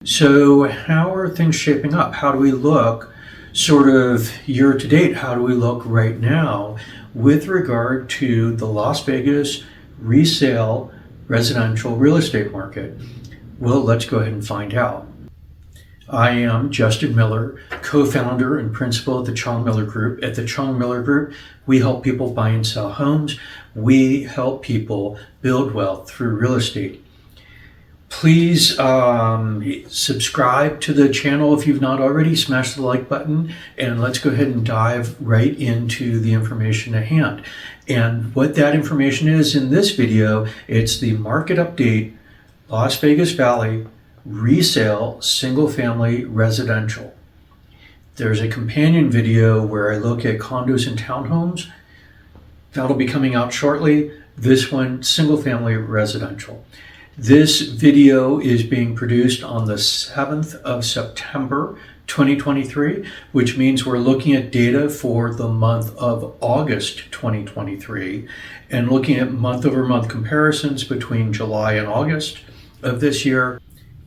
So how are things shaping up? How do we look sort of year to date? How do we look right now with regard to the Las Vegas resale residential real estate market? Well, let's go ahead and find out. I am Justin Miller, co-founder and principal of the Chong Miller Group. At the Chong Miller Group, we help people buy and sell homes. We help people build wealth through real estate. Please subscribe to the channel if you've not already. Smash the like button, and let's go ahead and dive right into the information at hand. And what that information is in this video, it's the market update, Las Vegas Valley resale single family residential. There's a companion video where I look at condos and townhomes. That'll be coming out shortly. This one, single family residential. This video is being produced on the 7th of September 2023, which means we're looking at data for the month of August 2023 and looking at month-over-month comparisons between July and August of this year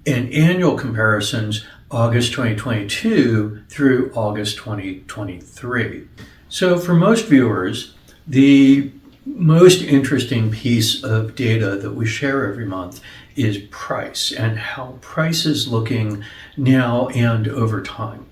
and annual comparisons August 2022 through August 2023. So for most viewers, the most interesting piece of data that we share every month is price and how price is looking now and over time.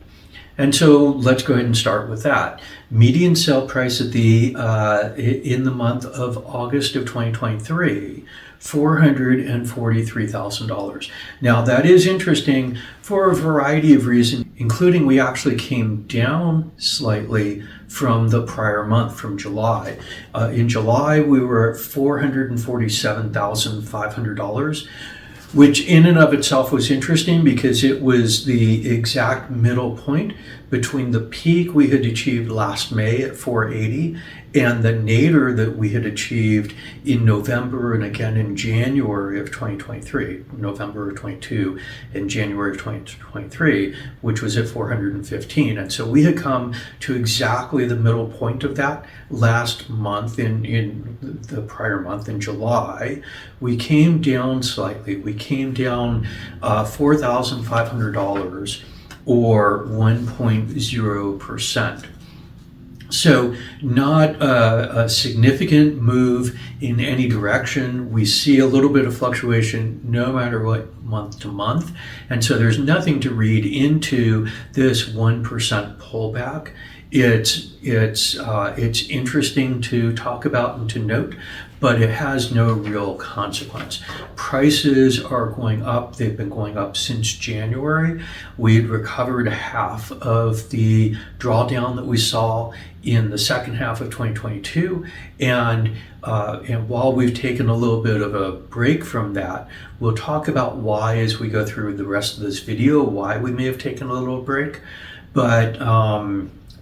And so let's go ahead and start with that. Median sale price at in the month of August of 2023, $443,000. Now that is interesting for a variety of reasons, including we actually came down slightly from the prior month, from July. In July, we were at $447,500, which in and of itself was interesting because it was the exact middle point between the peak we had achieved last May at 480 and the nadir that we had achieved in November and again in January of 2023, November of 22 and January of 2023, which was at 415. And so we had come to exactly the middle point of that last month in the prior month in July. We came down slightly. We came down $4,500 or 1.0%. So not a significant move in any direction. We see a little bit of fluctuation no matter what, month to month. And so there's nothing to read into this 1% pullback. It's interesting to talk about and to note, but it has no real consequence. Prices are going up. They've been going up since January. We had recovered half of the drawdown that we saw in the second half of 2022. And while we've taken a little bit of a break from that, we'll talk about why as we go through the rest of this video, why we may have taken a little break. But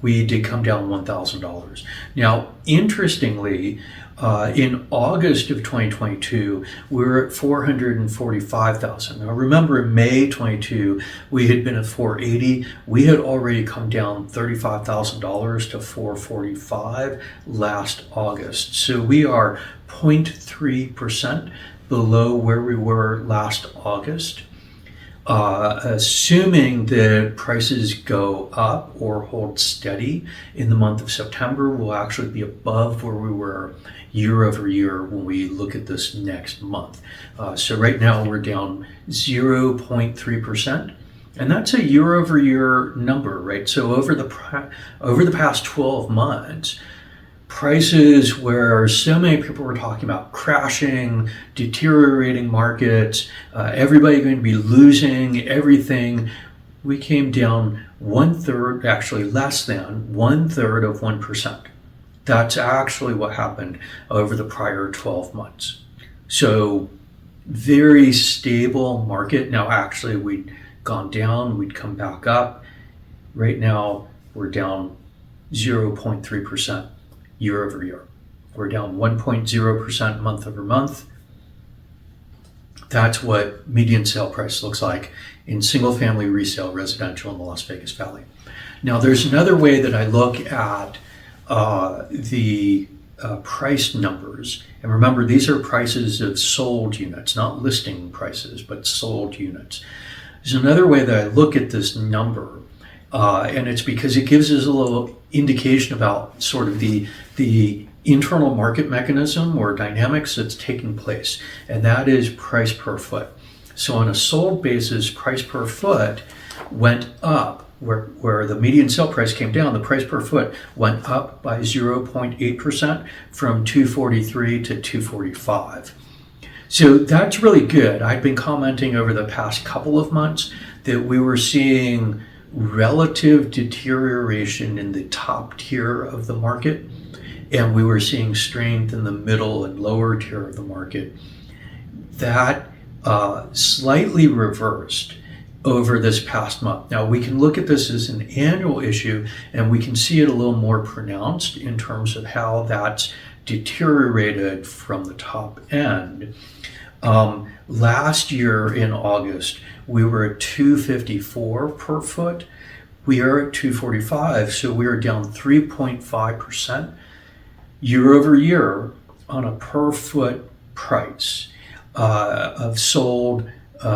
we did come down $1,000. Now, interestingly, in August of 2022, we were at $445,000. Now remember in May 22, we had been at 480. We had already come down $35,000 to 445 last August. So we are 0.3% below where we were last August. Assuming that prices go up or hold steady in the month of September, we'll actually be above where we were year over year when we look at this next month. So right now we're down 0.3%, and that's a year over year number, right? So over the past 12 months, prices where so many people were talking about crashing, deteriorating markets, everybody going to be losing everything, we came down 1/3, actually less than 1/3 of 1%. That's actually what happened over the prior 12 months. So very stable market. Now actually we'd gone down, we'd come back up. Right now we're down 0.3%. year over year. We're down 1.0% month over month. That's what median sale price looks like in single family resale residential in the Las Vegas Valley. Now there's another way that I look at the price numbers. And remember, these are prices of sold units, not listing prices, but sold units. There's another way that I look at this number, and it's because it gives us a little indication about sort of the internal market mechanism or dynamics that's taking place, and that is price per foot. So on a sold basis, price per foot went up. Where the median sale price came down, the price per foot went up by 0.8% from 243 to 245. So that's really good. I've been commenting over the past couple of months that we were seeing relative deterioration in the top tier of the market, and we were seeing strength in the middle and lower tier of the market. That slightly reversed over this past month. Now we can look at this as an annual issue, and we can see it a little more pronounced in terms of how that's deteriorated from the top end. Last year in August, we were at 254 per foot. We are at 245, so we are down 3.5% year over year on a per foot price of sold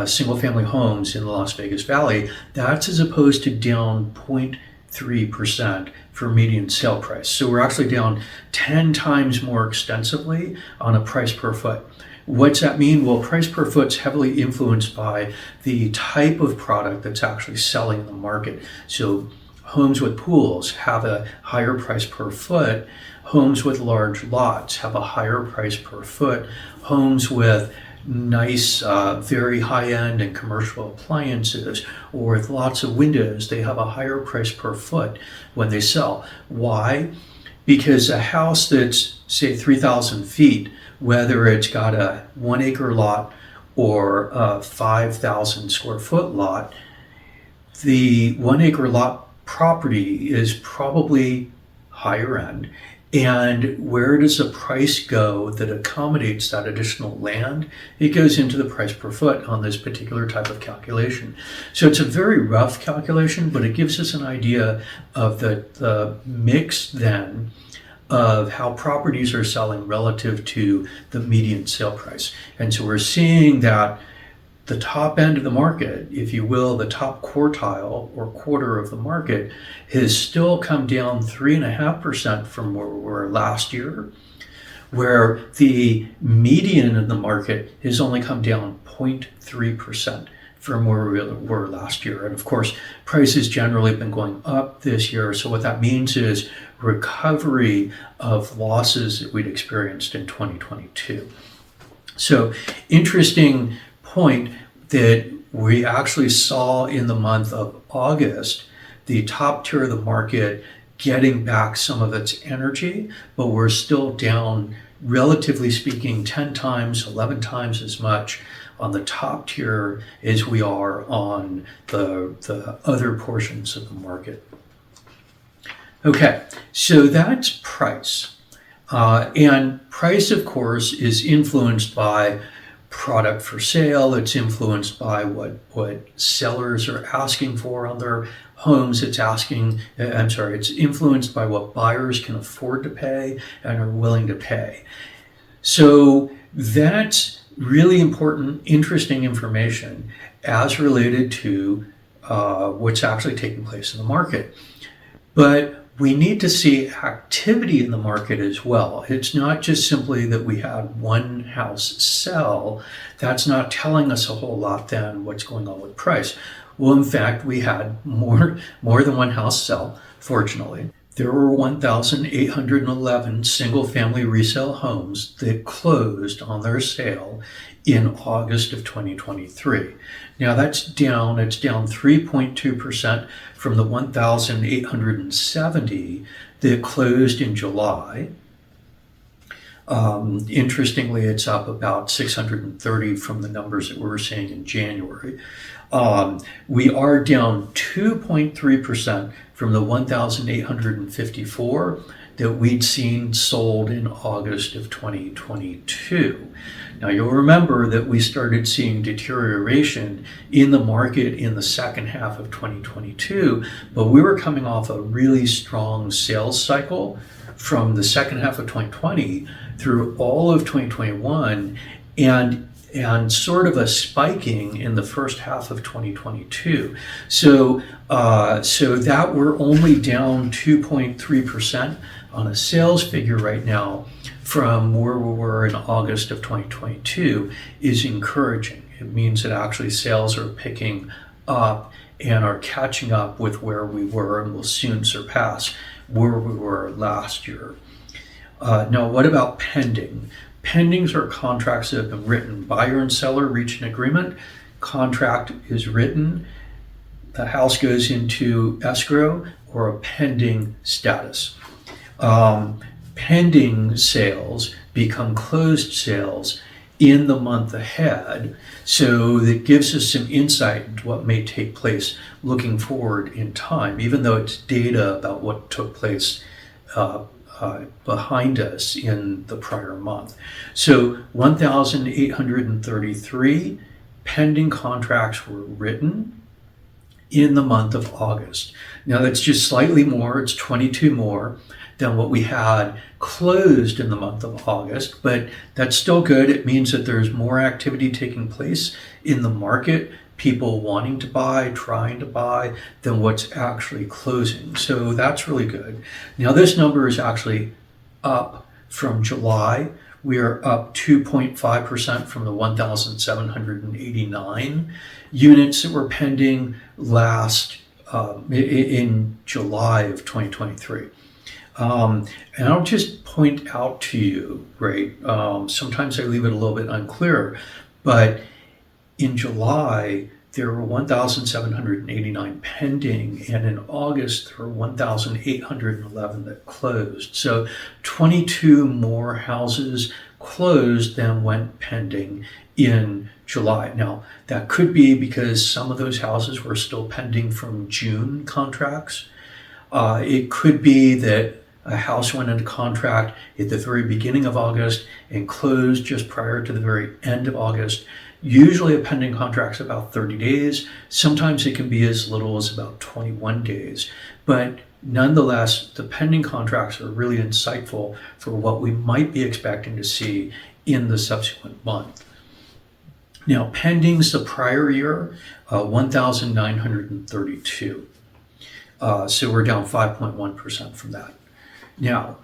single family homes in the Las Vegas Valley. That's as opposed to down 0.3% for median sale price. So we're actually down 10 times more extensively on a price per foot. What's that mean? Well, price per foot's heavily influenced by the type of product that's actually selling in the market. So homes with pools have a higher price per foot. Homes with large lots have a higher price per foot. Homes with nice, very high-end and commercial appliances, or with lots of windows, they have a higher price per foot when they sell. Why? Because a house that's, say, 3,000 feet, whether it's got a 1 acre lot or a 5,000 square foot lot, the 1 acre lot property is probably higher end. And where does the price go that accommodates that additional land? It goes into the price per foot on this particular type of calculation. So it's a very rough calculation, but it gives us an idea of the mix then of how properties are selling relative to the median sale price. And so we're seeing that the top end of the market, if you will, the top quartile or quarter of the market, has still come down 3.5% from where we were last year, where the median of the market has only come down 0.3% from where we were last year. And of course, prices generally have been going up this year. So what that means is recovery of losses that we'd experienced in 2022. So interesting point that we actually saw in the month of August, the top tier of the market getting back some of its energy, but we're still down, relatively speaking, 10 times, 11 times as much on the top tier as we are on the other portions of the market. Okay, so that's price. And price, of course, is influenced by product for sale. It's influenced by what sellers are asking for on their homes. It's influenced by what buyers can afford to pay and are willing to pay. So that's really important, interesting information as related to what's actually taking place in the market. But we need to see activity in the market as well. It's not just simply that we had one house sell. That's not telling us a whole lot then what's going on with price. Well, in fact, we had more than one house sell, fortunately. There were 1,811 single-family resale homes that closed on their sale in August of 2023. Now that's down. It's down 3.2% from the 1,870 that closed in July. Interestingly, it's up about 630 from the numbers that we were seeing in January. We are down 2.3% from the 1,854 that we'd seen sold in August of 2022. Now you'll remember that we started seeing deterioration in the market in the second half of 2022, but we were coming off a really strong sales cycle from the second half of 2020 through all of 2021. And and sort of a spiking in the first half of 2022. So that we're only down 2.3% on a sales figure right now from where we were in August of 2022 is encouraging. It means that actually sales are picking up and are catching up with where we were and will soon surpass where we were last year. Now, what about pending? Pendings are contracts that have been written. Buyer and seller reach an agreement. Contract is written. The house goes into escrow or a pending status. Pending sales become closed sales in the month ahead. So that gives us some insight into what may take place looking forward in time, even though it's data about what took place behind us in the prior month. So 1,833 pending contracts were written in the month of August. Now that's just slightly more, it's 22 more than what we had closed in the month of August, but that's still good. It means that there's more activity taking place in the market, people wanting to buy, trying to buy, than what's actually closing. So that's really good. Now this number is actually up from July. We are up 2.5% from the 1,789 units that were pending last in July of 2023. And I'll just point out to you, right? Sometimes I leave it a little bit unclear, but in July, there were 1,789 pending, and in August, there were 1,811 that closed. So 22 more houses closed than went pending in July. Now, that could be because some of those houses were still pending from June contracts. It could be that a house went into contract at the very beginning of August and closed just prior to the very end of August. Usually a pending contract's about 30 days. Sometimes it can be as little as about 21 days. But nonetheless, the pending contracts are really insightful for what we might be expecting to see in the subsequent month. Now, pendings the prior year, 1,932. So we're down 5.1% from that. Now,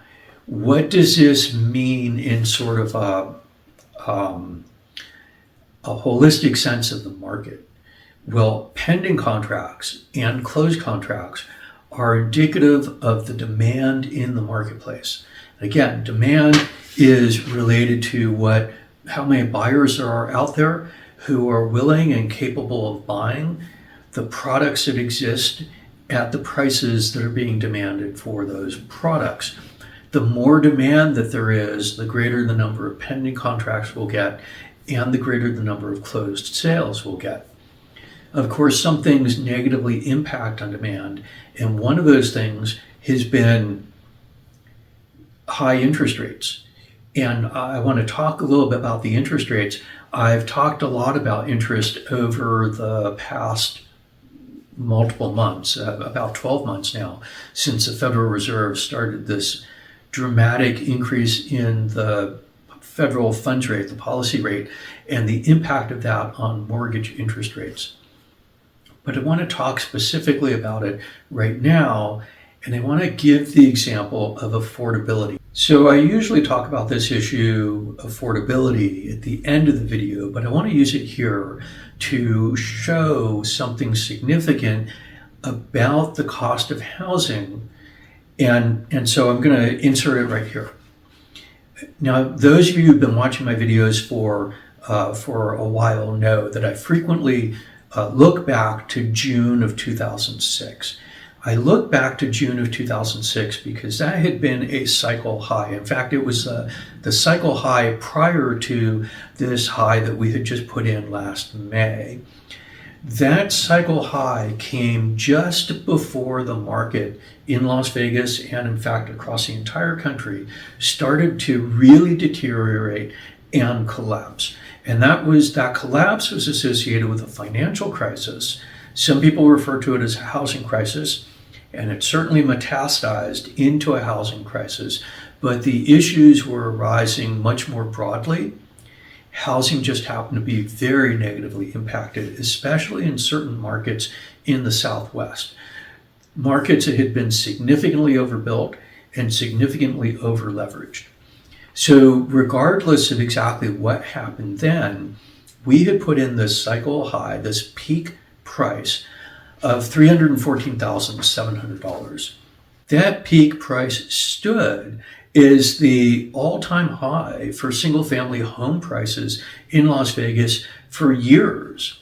what does this mean in sort of a holistic sense of the market? Well, pending contracts and closed contracts are indicative of the demand in the marketplace. Again, demand is related to how many buyers there are out there who are willing and capable of buying the products that exist at the prices that are being demanded for those products. The more demand that there is, the greater the number of pending contracts we'll get, and the greater the number of closed sales we'll get. Of course, some things negatively impact on demand, and one of those things has been high interest rates. And I want to talk a little bit about the interest rates. I've talked a lot about interest over the past multiple months, about 12 months now, since the Federal Reserve started this dramatic increase in the federal funds rate, the policy rate, and the impact of that on mortgage interest rates. But I want to talk specifically about it right now, and I want to give the example of affordability. So I usually talk about this issue, affordability, at the end of the video, but I want to use it here to show something significant about the cost of housing. And so I'm going to insert it right here. Now, those of you who've been watching my videos for a while know that I frequently look back to June of 2006. I look back to June of 2006 because that had been a cycle high. In fact, it was the cycle high prior to this high that we had just put in last May. That cycle high came just before the market in Las Vegas and in fact across the entire country started to really deteriorate and collapse. And that collapse was associated with a financial crisis. Some people refer to it as a housing crisis, and it certainly metastasized into a housing crisis, but the issues were arising much more broadly, housing just happened to be very negatively impacted, especially in certain markets in the Southwest. Markets that had been significantly overbuilt and significantly over-leveraged. So regardless of exactly what happened then, we had put in this cycle high, this peak price of $314,700. That peak price stood is the all-time high for single-family home prices in Las Vegas for years.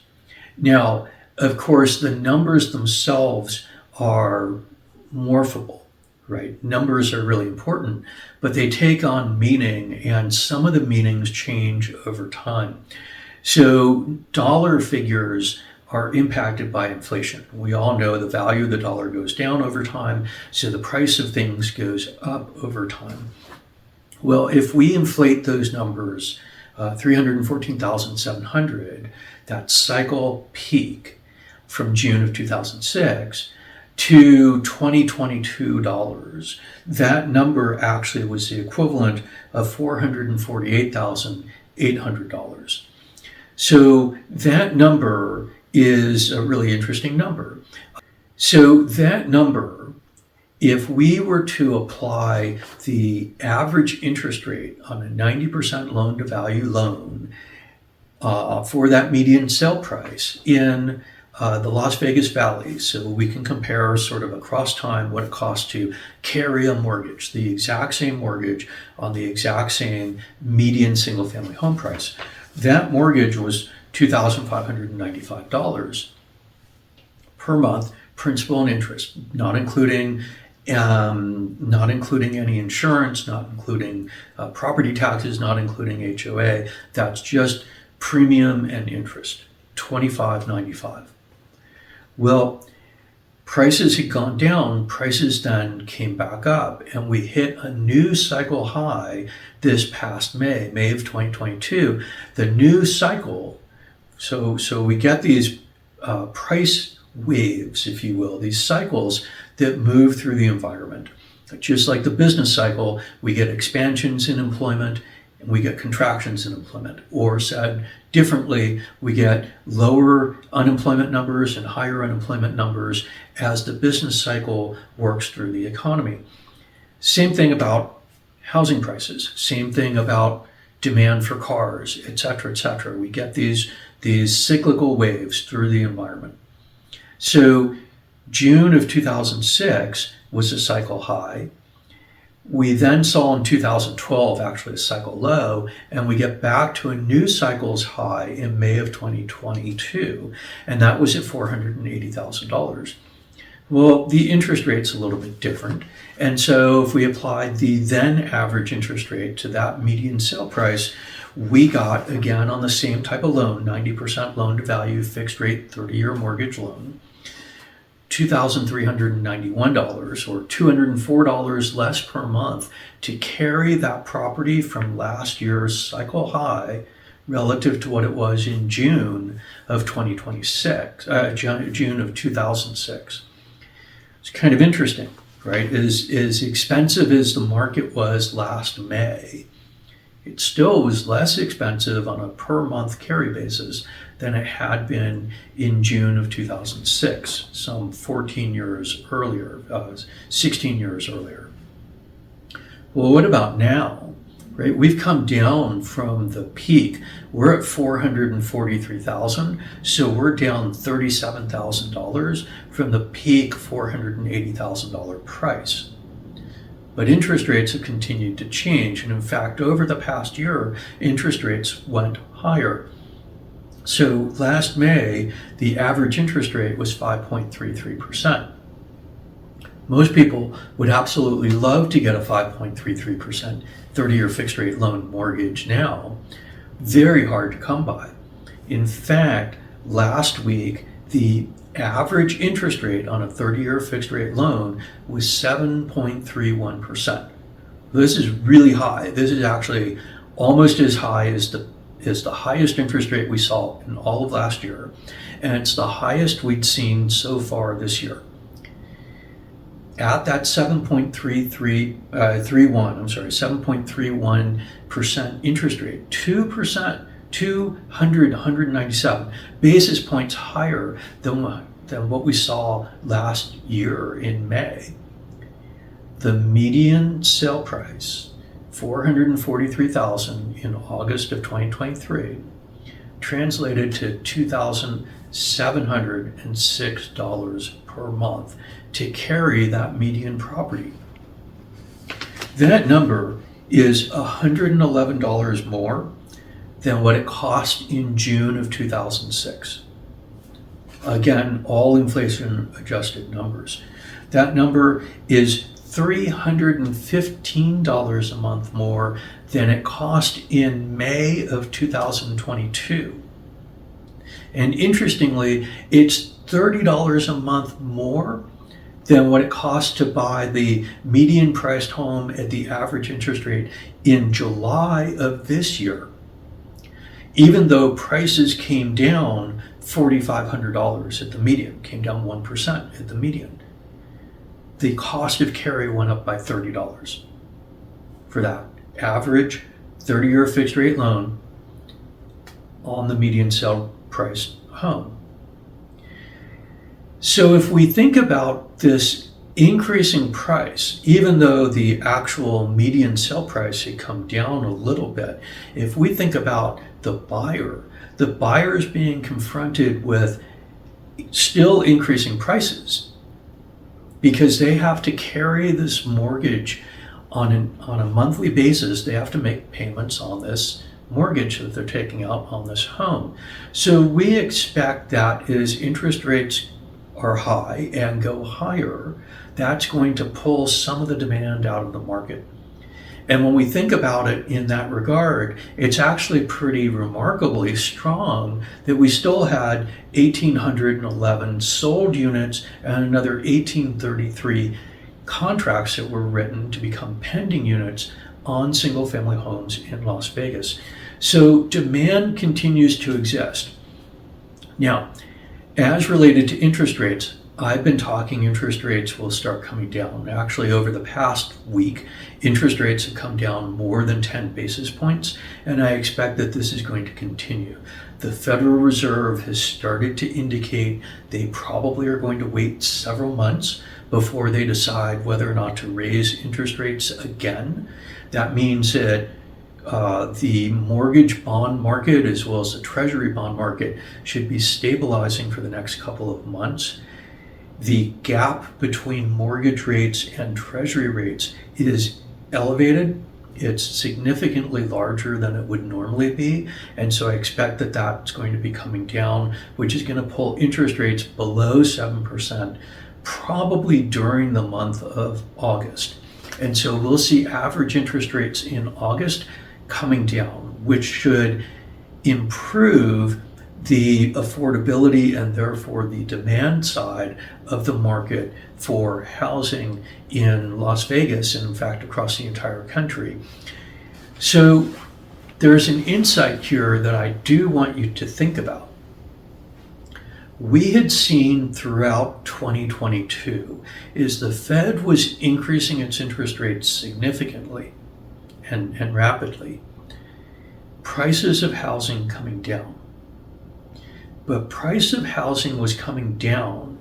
Now, of course, the numbers themselves are morphable, right? Numbers are really important, but they take on meaning, and some of the meanings change over time. So dollar figures are impacted by inflation. We all know the value of the dollar goes down over time, so the price of things goes up over time. Well, if we inflate those numbers, 314,700, that cycle peak from June of 2006 to $2022, that number actually was the equivalent of $448,800. So that number is a really interesting number. So that number, if we were to apply the average interest rate on a 90% loan to value loan for that median sale price in the Las Vegas Valley, so we can compare sort of across time what it costs to carry a mortgage, the exact same mortgage on the exact same median single family home price. That mortgage was $2,595 per month, principal and interest, not including any insurance, not including property taxes, not including HOA. That's just premium and interest, $2,595. Well, prices had gone down, prices then came back up, and we hit a new cycle high this past May of 2022. The new cycle, so we get these price waves, if you will, these cycles that move through the environment. Just like the business cycle, we get expansions in employment and we get contractions in employment. Or said differently, we get lower unemployment numbers and higher unemployment numbers as the business cycle works through the economy. Same thing about housing prices, same thing about demand for cars, et cetera, et cetera. We get these cyclical waves through the environment. So June of 2006 was a cycle high. We then saw in 2012 actually a cycle low, and we get back to a new cycle's high in May of 2022, and that was at $480,000. Well, the interest rate's a little bit different, and so if we applied the then average interest rate to that median sale price, we got, again, on the same type of loan, 90% loan to value, fixed rate, 30-year mortgage loan, $2,391 or $204 less per month to carry that property from last year's cycle high relative to what it was in June of 2006, June of 2006. It's kind of interesting, right? As expensive as the market was last May, it still was less expensive on a per month carry basis than it had been in June of 2006, some 14 years earlier, 16 years earlier. Well, what about now, right? We've come down from the peak. We're at $443,000, so we're down $37,000 from the peak $480,000 price. But interest rates have continued to change, and in fact, over the past year, interest rates went higher. So last May, the average interest rate was 5.33%. Most people would absolutely love to get a 5.33% 30-year fixed rate loan mortgage now. Very hard to come by. In fact, last week, the average interest rate on a 30-year fixed rate loan was 7.31%. This is really high. This is actually almost as high as the highest interest rate we saw in all of last year, and it's the highest we'd seen so far this year. At that 7.31% interest rate, 2% 197 basis points higher than what we saw last year in May. The median sale price, $443,000 in August of 2023, translated to $2,706 per month to carry that median property. That number is $111 more than what it cost in June of 2006. Again, all inflation adjusted numbers. That number is $315 a month more than it cost in May of 2022. And interestingly, it's $30 a month more than what it cost to buy the median priced home at the average interest rate in July of this year, even though prices came down $4,500 at the median, came down 1% at the median. The cost of carry went up by $30 for that average 30-year fixed rate loan on the median sale price home. So if we think about this increasing price, even though the actual median sale price had come down a little bit, if we think about the buyer is being confronted with still increasing prices because they have to carry this mortgage on a monthly basis. They have to make payments on this mortgage that they're taking out on this home. So we expect that as interest rates are high and go higher, that's going to pull some of the demand out of the market. And when we think about it in that regard, it's actually pretty remarkably strong that we still had 1,811 sold units and another 1,833 contracts that were written to become pending units on single family homes in Las Vegas. So demand continues to exist. Now, as related to interest rates, I've been talking interest rates will start coming down. Actually, over the past week, interest rates have come down more than 10 basis points, and I expect that this is going to continue. The Federal Reserve has started to indicate they probably are going to wait several months before they decide whether or not to raise interest rates again. That means that the mortgage bond market as well as the treasury bond market should be stabilizing for the next couple of months. The gap between mortgage rates and treasury rates is elevated. It's significantly larger than it would normally be. And so I expect that that's going to be coming down, which is going to pull interest rates below 7%, probably during the month of August. And so we'll see average interest rates in August coming down, which should improve the affordability and therefore the demand side of the market for housing in Las Vegas and in fact across the entire country. So there's an insight here that I do want you to think about. We had seen throughout 2022 is the Fed was increasing its interest rates significantly and rapidly. Prices of housing coming down. But price of housing was coming down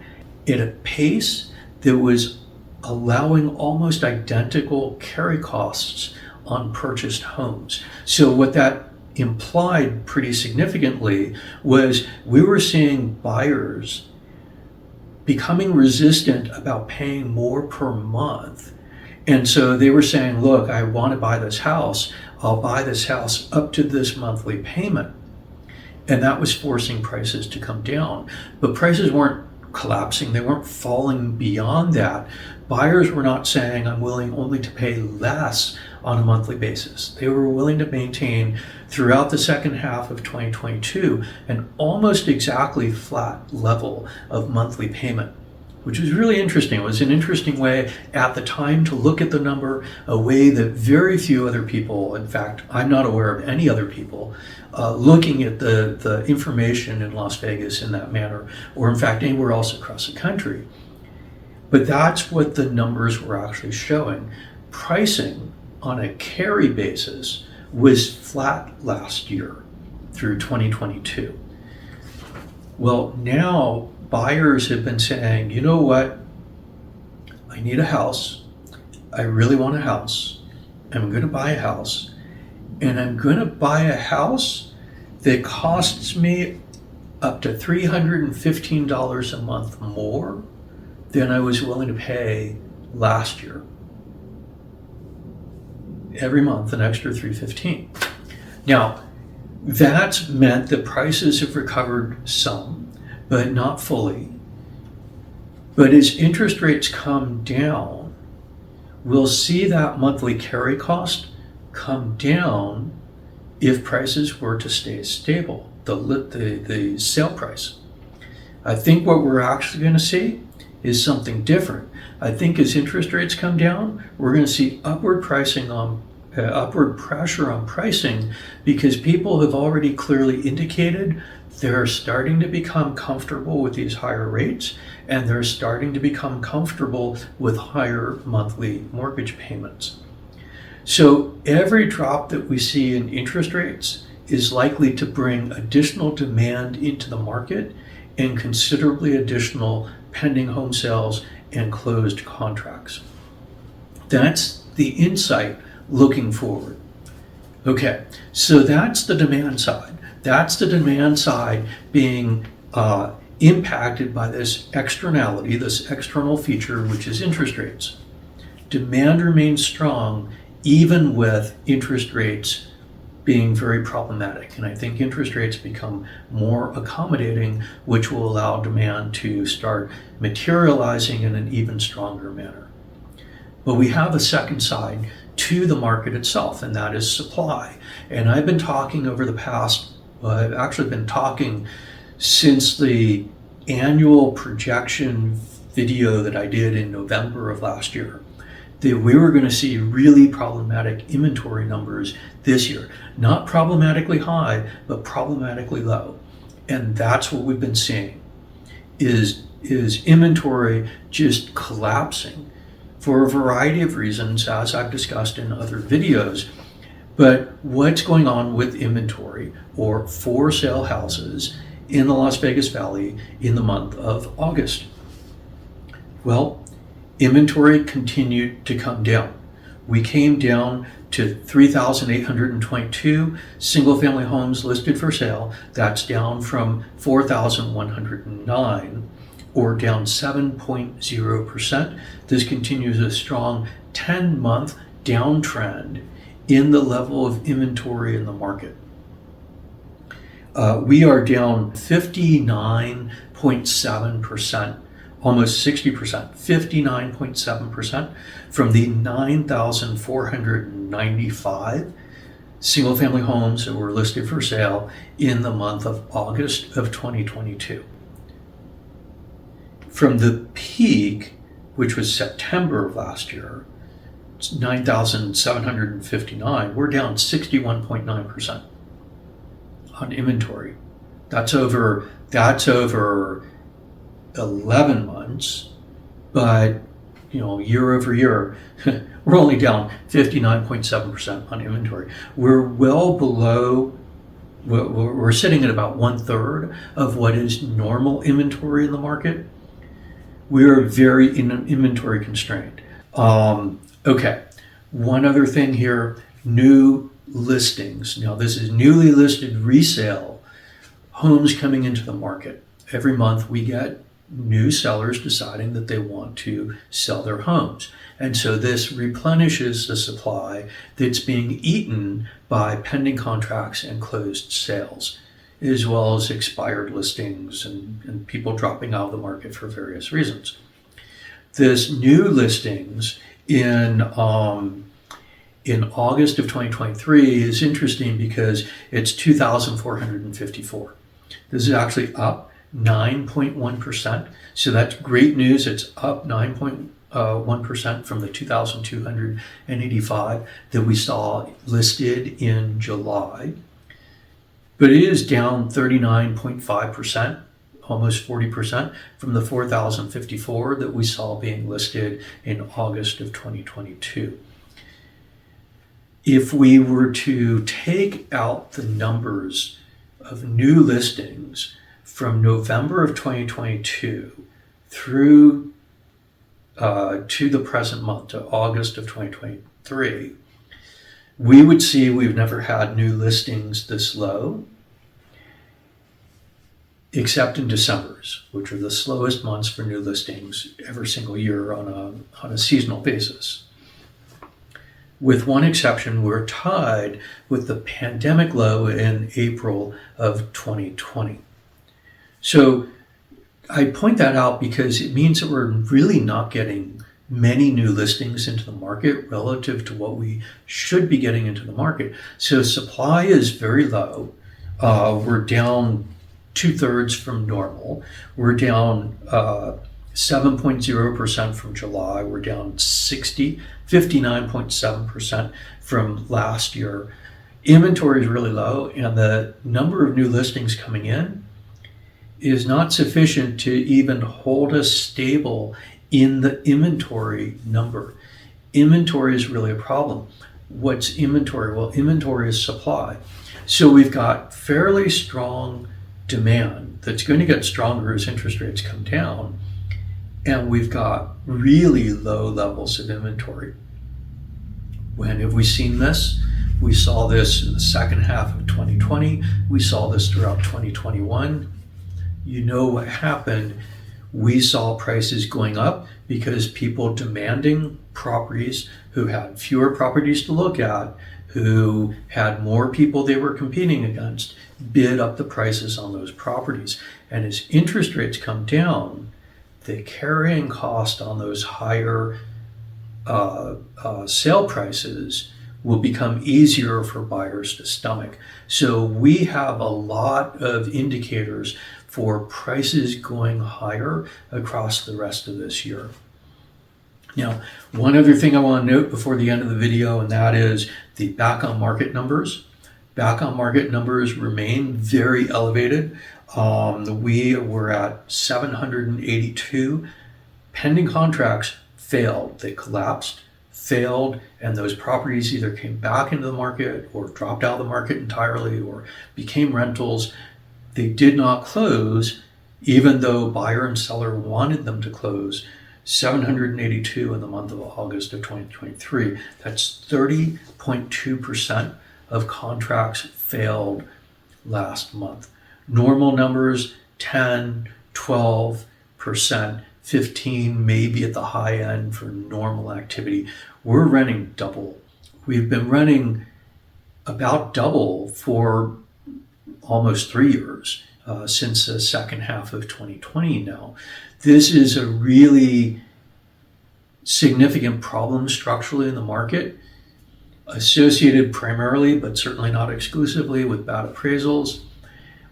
at a pace that was allowing almost identical carry costs on purchased homes. So what that implied pretty significantly was we were seeing buyers becoming resistant about paying more per month. And so they were saying, look, I want to buy this house. I'll buy this house up to this monthly payment. And that was forcing prices to come down. But prices weren't collapsing. They weren't falling beyond that. Buyers were not saying, I'm willing only to pay less on a monthly basis. They were willing to maintain throughout the second half of 2022 an almost exactly flat level of monthly payment, which was really interesting. It was an interesting way at the time to look at the number, a way that very few other people, in fact, I'm not aware of any other people, looking at the information in Las Vegas in that manner, or in fact anywhere else across the country. But that's what the numbers were actually showing. Pricing on a carry basis was flat last year. through 2022. Well, now buyers have been saying, you know what? I need a house. I really want a house. I'm going to buy a house. And I'm going to buy a house that costs me up to $315 a month more than I was willing to pay last year. Every month, an extra $315. Now, that's meant that prices have recovered some, but not fully. But as interest rates come down, we'll see that monthly carry cost come down if prices were to stay stable, the sale price. I think what we're actually going to see is something different. I think as interest rates come down, we're going to see upward pressure on pricing, because people have already clearly indicated they're starting to become comfortable with these higher rates, and they're starting to become comfortable with higher monthly mortgage payments. So every drop that we see in interest rates is likely to bring additional demand into the market and considerably additional pending home sales and closed contracts. That's the insight looking forward. Okay, so that's the demand side. That's the demand side being impacted by this externality, this external feature, which is interest rates. Demand remains strong even with interest rates being very problematic. And I think interest rates become more accommodating, which will allow demand to start materializing in an even stronger manner. But we have a second side to the market itself, and that is supply. And I've been talking over the past, I've actually been talking since the annual projection video that I did in November of last year, that we were going to see really problematic inventory numbers this year. Not problematically high, but problematically low. And that's what we've been seeing, is inventory just collapsing for a variety of reasons, as I've discussed in other videos. But what's going on with inventory or for sale houses in the Las Vegas Valley in the month of August? Well, inventory continued to come down. We came down to 3,822 single-family homes listed for sale. That's down from 4,109, or down 7.0%. This continues a strong 10-month downtrend in the level of inventory in the market. We are down 59.7%. Almost 60%, 59.7% from the 9,495 single-family homes that were listed for sale in the month of August of 2022. From the peak, which was September of last year, 9,759, we're down 61.9% on inventory. That's over 11 months, but year over year, we're only down 59.7% on inventory. We're well below, we're sitting at about 1/3 of what is normal inventory in the market. We're very inventory constrained. Okay, one other thing here, new listings. Now this is newly listed resale homes coming into the market. Every month we get new sellers deciding that they want to sell their homes. And so this replenishes the supply that's being eaten by pending contracts and closed sales, as well as expired listings and people dropping out of the market for various reasons. This new listings in August of 2023 is interesting because it's 2,454. This is actually up 9.1%. So that's great news. It's up 9.1% from the 2,285 that we saw listed in July. But it is down 39.5%, almost 40% from the 4,054 that we saw being listed in August of 2022. If we were to take out the numbers of new listings from November of 2022 through to the present month, to August of 2023, we would see we've never had new listings this low, except in December's, which are the slowest months for new listings every single year on a seasonal basis. With one exception, we're tied with the pandemic low in April of 2020. So I point that out because it means that we're really not getting many new listings into the market relative to what we should be getting into the market. So supply is very low. We're down 2/3 from normal. We're down 7.0% from July. We're down 59.7% from last year. Inventory is really low, and the number of new listings coming in is not sufficient to even hold us stable in the inventory number. Inventory is really a problem. What's inventory? Well, inventory is supply. So we've got fairly strong demand that's going to get stronger as interest rates come down, and we've got really low levels of inventory. When have we seen this? We saw this in the second half of 2020. We saw this throughout 2021. You know what happened? We saw prices going up because people demanding properties, who had fewer properties to look at, who had more people they were competing against, bid up the prices on those properties. And as interest rates come down, the carrying cost on those higher sale prices will become easier for buyers to stomach. So we have a lot of indicators for prices going higher across the rest of this year. Now, one other thing I want to note before the end of the video, and that is the back on market numbers. Back on market numbers remain very elevated. We were at 782 pending contracts failed. They collapsed, failed, and those properties either came back into the market or dropped out of the market entirely or became rentals. They did not close, even though buyer and seller wanted them to close. 782 in the month of August of 2023. That's 30.2% of contracts failed last month. Normal numbers, 10, 12%, 15, maybe at the high end for normal activity. We're running double. We've been running about double for almost 3 years, since the second half of 2020 now. This is a really significant problem structurally in the market, associated primarily, but certainly not exclusively, with bad appraisals.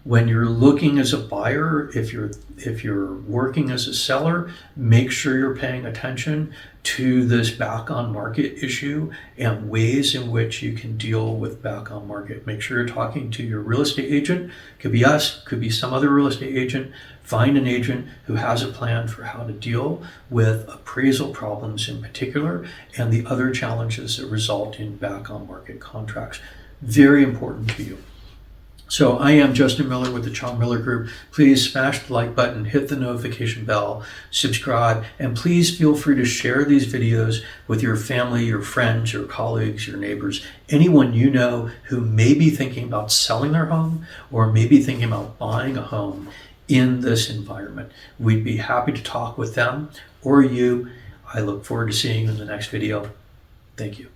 When you're looking as a buyer, if you're working as a seller, make sure you're paying attention to this back on market issue and ways in which you can deal with back on market. Make sure you're talking to your real estate agent. Could be us, could be some other real estate agent. Find an agent who has a plan for how to deal with appraisal problems in particular and the other challenges that result in back on market contracts. Very important to you. So I am Justin Miller with the Chong Miller Group. Please smash the like button, hit the notification bell, subscribe, and please feel free to share these videos with your family, your friends, your colleagues, your neighbors, anyone you know who may be thinking about selling their home or maybe thinking about buying a home in this environment. We'd be happy to talk with them or you. I look forward to seeing you in the next video. Thank you.